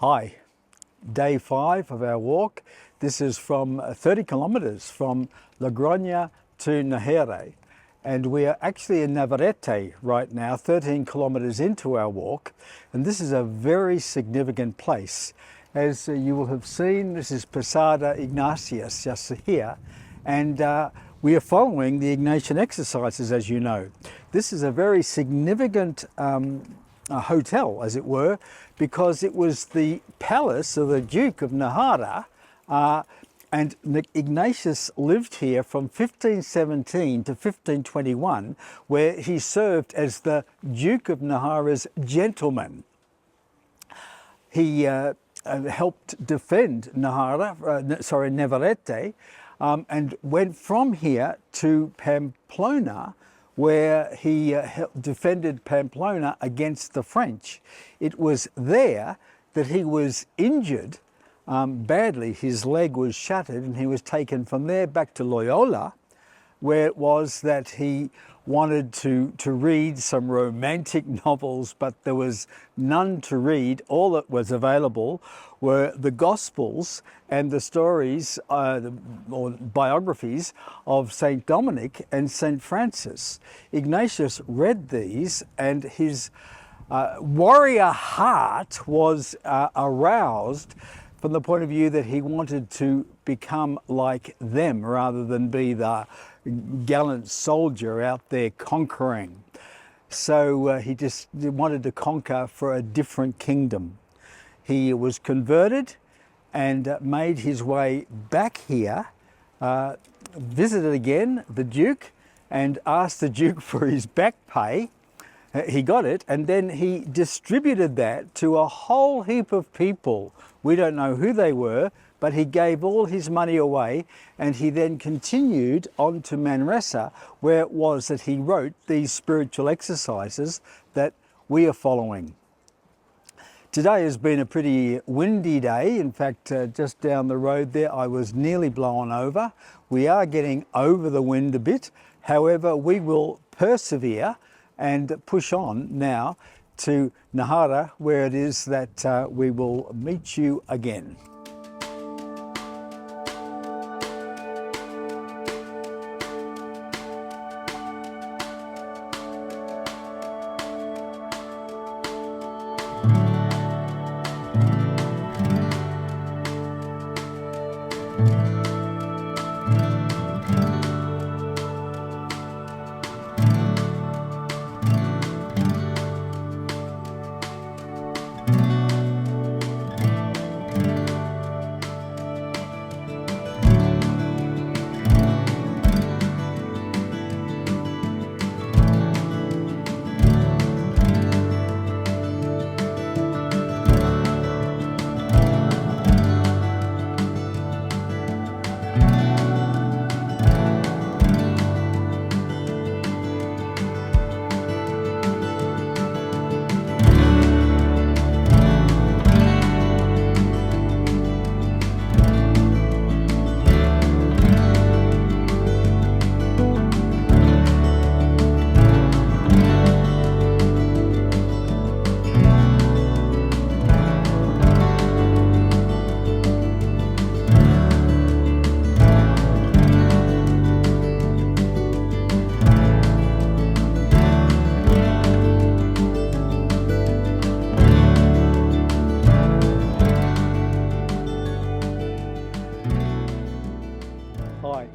Hi, day 5 of our walk. This is from 30 kilometers from Logron to Nájera, and we are actually in Navarrete right now, 13 kilometers into our walk, and this is a very significant place. As you will have seen, this is Posada Ignatius just here, and we are following the Ignatian exercises, as you know. This is a very significant a hotel, as it were, because it was the palace of the Duke of Nájera, and Ignatius lived here from 1517 to 1521, where he served as the Duke of Nájera's gentleman. He helped defend Navarrete, and went from here to Pamplona, where he defended Pamplona against the French. It was there that he was injured badly. His leg was shattered, and he was taken from there back to Loyola, where it was that he wanted to read some romantic novels, but there was none to read. All that was available were the Gospels and the stories or biographies of Saint Dominic and Saint Francis. Ignatius read these, and his warrior heart was aroused from the point of view that he wanted to become like them rather than be the gallant soldier out there conquering. So he just wanted to conquer for a different kingdom. He was converted and made his way back here, visited again the Duke and asked the Duke for his back pay. He got it, and then he distributed that to a whole heap of people. We don't know who they were, but he gave all his money away, and he then continued on to Manresa, where it was that he wrote these spiritual exercises that we are following. Today has been a pretty windy day. In fact, just down the road there, I was nearly blown over. We are getting over the wind a bit. However, we will persevere and push on now to Nájera, where it is that we will meet you again.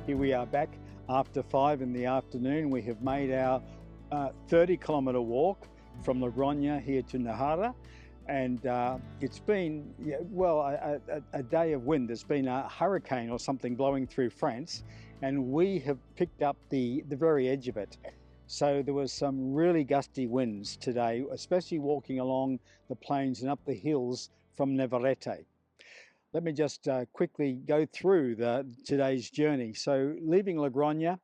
Here we are back after 5 in the afternoon. We have made our 30-kilometer walk from Logron here to Nájera, and it's been, well, a day of wind. There's been a hurricane or something blowing through France, and we have picked up the very edge of it. So there was some really gusty winds today, especially walking along the plains and up the hills from Navarrete. Let me just quickly go through today's journey. So leaving Logron,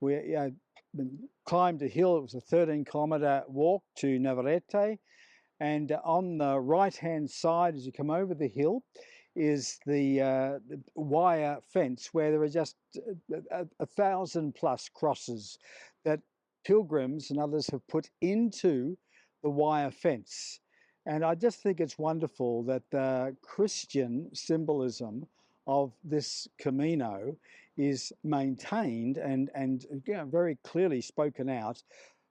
we climbed a hill. It was a 13-kilometer walk to Navarrete, and on the right-hand side, as you come over the hill, is the wire fence, where there are just 1,000+ crosses that pilgrims and others have put into the wire fence. And I just think it's wonderful that the Christian symbolism of this Camino is maintained and you know, very clearly spoken out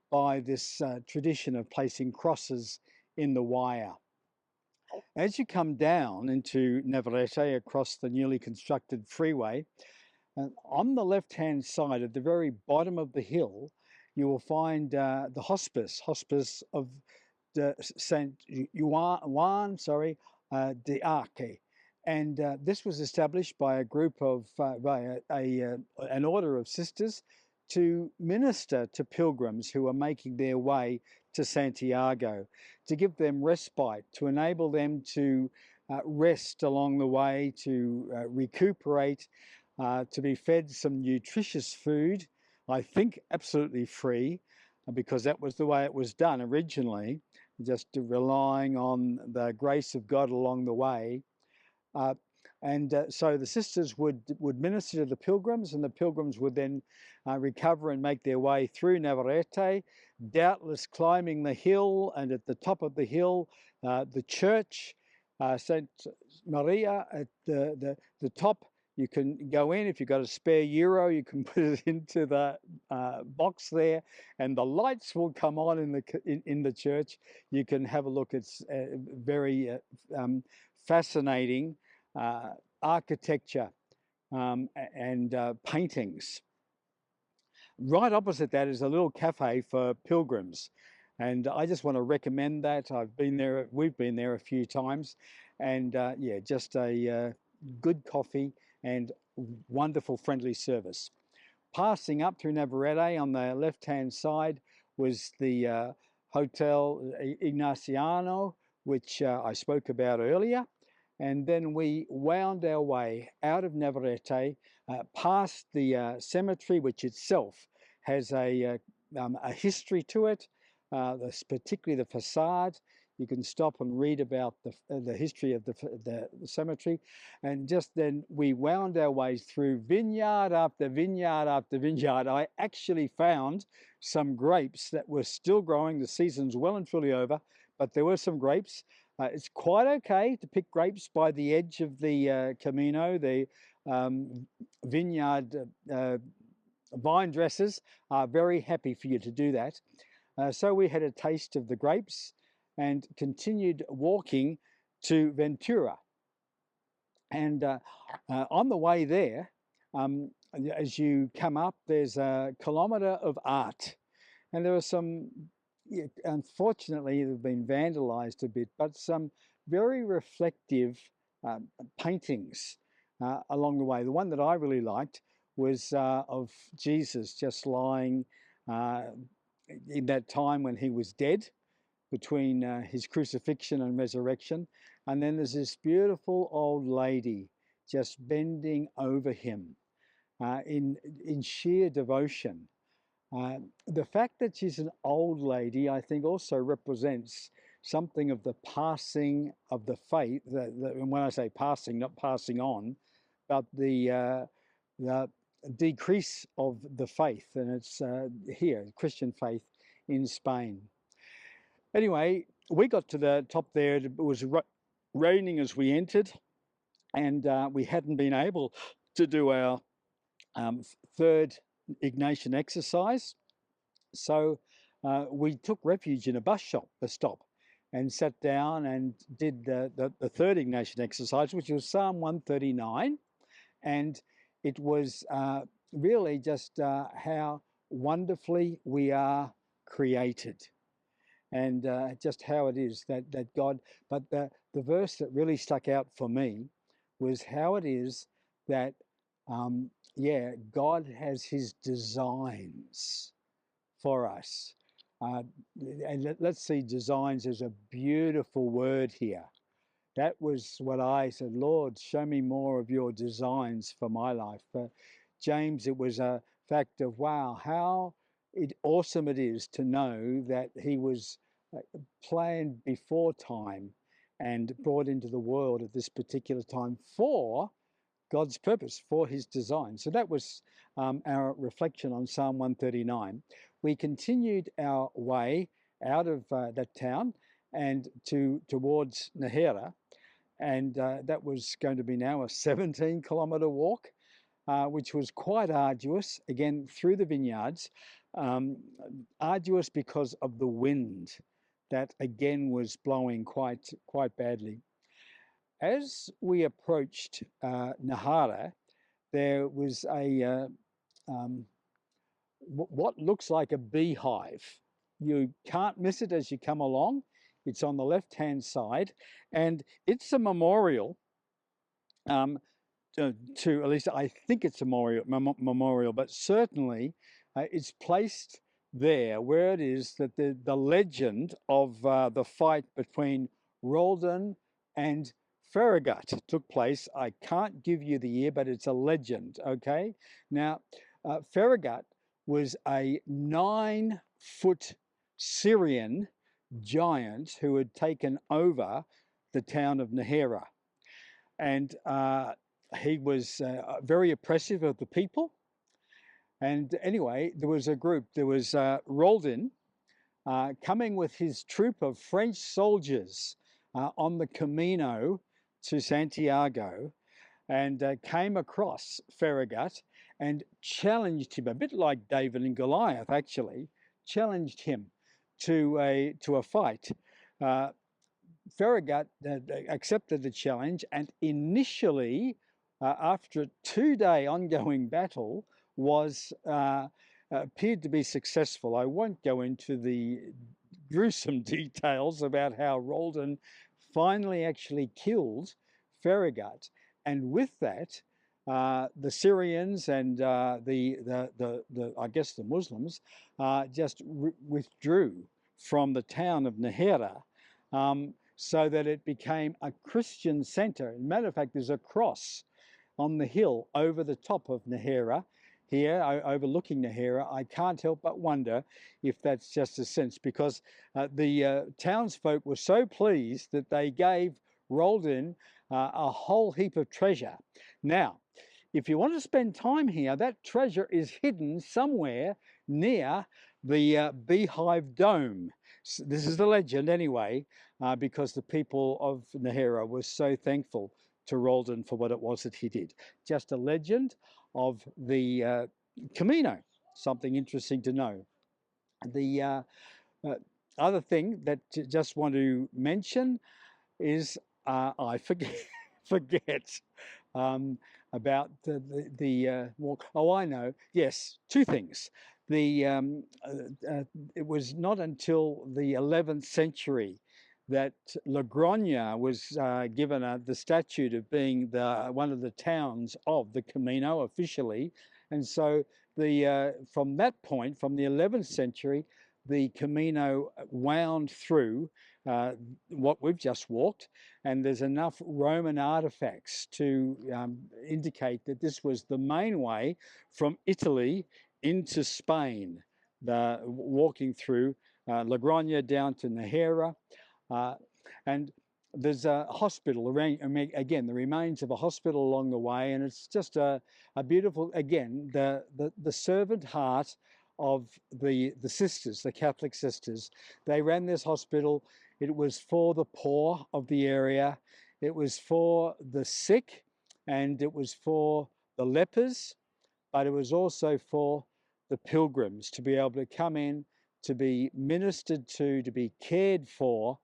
by this tradition of placing crosses in the wire. As you come down into Navarrete across the newly constructed freeway, on the left-hand side, at the very bottom of the hill, you will find the hospice of the Saint Juan, de Arce. And this was established by a group of, by an order of sisters to minister to pilgrims who are making their way to Santiago, to give them respite, to enable them to rest along the way, to recuperate, to be fed some nutritious food, I think absolutely free, because that was the way it was done originally, just relying on the grace of God along the way. So the sisters would minister to the pilgrims, and the pilgrims would then recover and make their way through Navarrete, doubtless climbing the hill, and at the top of the hill, the church, St. Maria at the top. You can go in. If you've got a spare euro, you can put it into the box there, and the lights will come on in the church. You can have a look. It's very fascinating architecture and paintings. Right opposite that is a little cafe for pilgrims, and I just want to recommend that. I've been there. We've been there a few times, and yeah, just a good coffee and wonderful friendly service. Passing up through Navarrete on the left-hand side was the Hotel Ignaciano, which I spoke about earlier. And then we wound our way out of Navarrete, past the cemetery, which itself has a history to it, particularly the facade. You can stop and read about the history of the cemetery. And just then we wound our ways through vineyard after vineyard after vineyard. I actually found some grapes that were still growing. The season's well and truly over, but there were some grapes. It's quite okay to pick grapes by the edge of the Camino. The vineyard vine dressers are very happy for you to do that. So we had a taste of the grapes and continued walking to Ventura. And on the way there, as you come up, there's a kilometre of art. And there are some, unfortunately, they've been vandalised a bit, but some very reflective paintings along the way. The one that I really liked was of Jesus just lying in that time when he was dead, between his crucifixion and resurrection. And then there's this beautiful old lady just bending over him in sheer devotion. The fact that she's an old lady, I think, also represents something of the passing of the faith. And when I say passing, not passing on, but the decrease of the faith. And it's here, Christian faith in Spain. Anyway, we got to the top there. It was raining as we entered, and we hadn't been able to do our third Ignatian exercise. So we took refuge in a bus stop, and sat down and did the third Ignatian exercise, which was Psalm 139. And it was really just how wonderfully we are created. And just how it is that God, but the verse that really stuck out for me was how it is that, God has his designs for us. And let's see, designs is a beautiful word here. That was what I said, Lord, show me more of your designs for my life. For James, it was a fact of, wow, how awesome it is to know that he was planned before time and brought into the world at this particular time for God's purpose, for his design. So that was our reflection on Psalm 139. We continued our way out of that town, and towards Nájera, and that was going to be now a 17-kilometre walk, which was quite arduous, again, through the vineyards. Arduous because of the wind that, again, was blowing quite badly. As we approached Nájera, there was what looks like a beehive. You can't miss it as you come along. It's on the left-hand side, and it's a memorial to, at least I think it's a memorial, but certainly it's placed there where it is that the legend of the fight between Roldan and Farragut took place. I can't give you the year, but it's a legend, okay? Now, Farragut was a 9-foot Syrian giant who had taken over the town of Nájera. And he was very oppressive of the people. And anyway, there was a group. There was Roldan coming with his troop of French soldiers on the Camino to Santiago, and came across Farragut and challenged him, a bit like David and Goliath, actually, challenged him to a fight. Farragut accepted the challenge, and initially, after a 2-day ongoing battle, was appeared to be successful. I won't go into the gruesome details about how Roldan finally actually killed Farragut, and with that, the Syrians and the I guess the Muslims just withdrew from the town of Nájera. So that it became a Christian center. As a matter of fact, there's a cross on the hill over the top of Nájera, here overlooking Nájera. I can't help but wonder if that's just a sense, because the townsfolk were so pleased that they gave Roldan a whole heap of treasure. Now, if you want to spend time here, that treasure is hidden somewhere near the Beehive Dome. So this is the legend anyway, because the people of Nájera were so thankful to Roldan for what it was that he did. Just a legend of the Camino, something interesting to know. The other thing that I just want to mention is I forget about the walk. Oh, I know. Yes, two things. It was not until the 11th century that Logron was given the statute of being one of the towns of the Camino officially, and so from that point, from the 11th century, the Camino wound through what we've just walked, and there's enough Roman artifacts to indicate that this was the main way from Italy into Spain, walking through Logron down to Nájera, and there's a hospital, again, the remains of a hospital along the way, and it's just a beautiful, again, the servant heart of the sisters, the Catholic sisters. They ran this hospital. It was for the poor of the area. It was for the sick, and it was for the lepers, but it was also for the pilgrims to be able to come in, to be ministered to be cared for,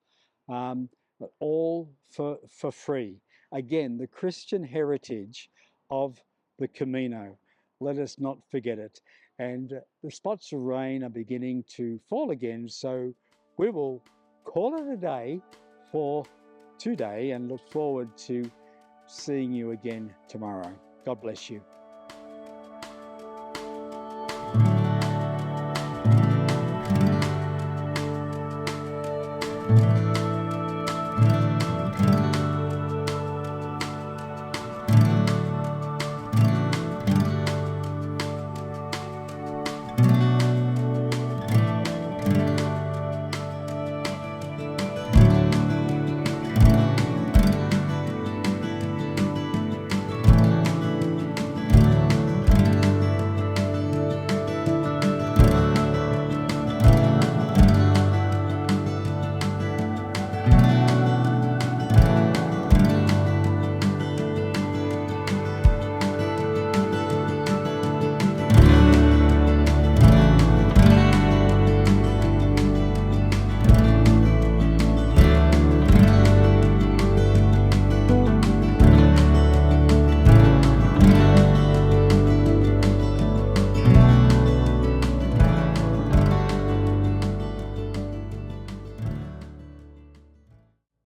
all for free. Again, the Christian heritage of the Camino. Let us not forget it. And the spots of rain are beginning to fall again, so we will call it a day for today and look forward to seeing you again tomorrow. God bless you.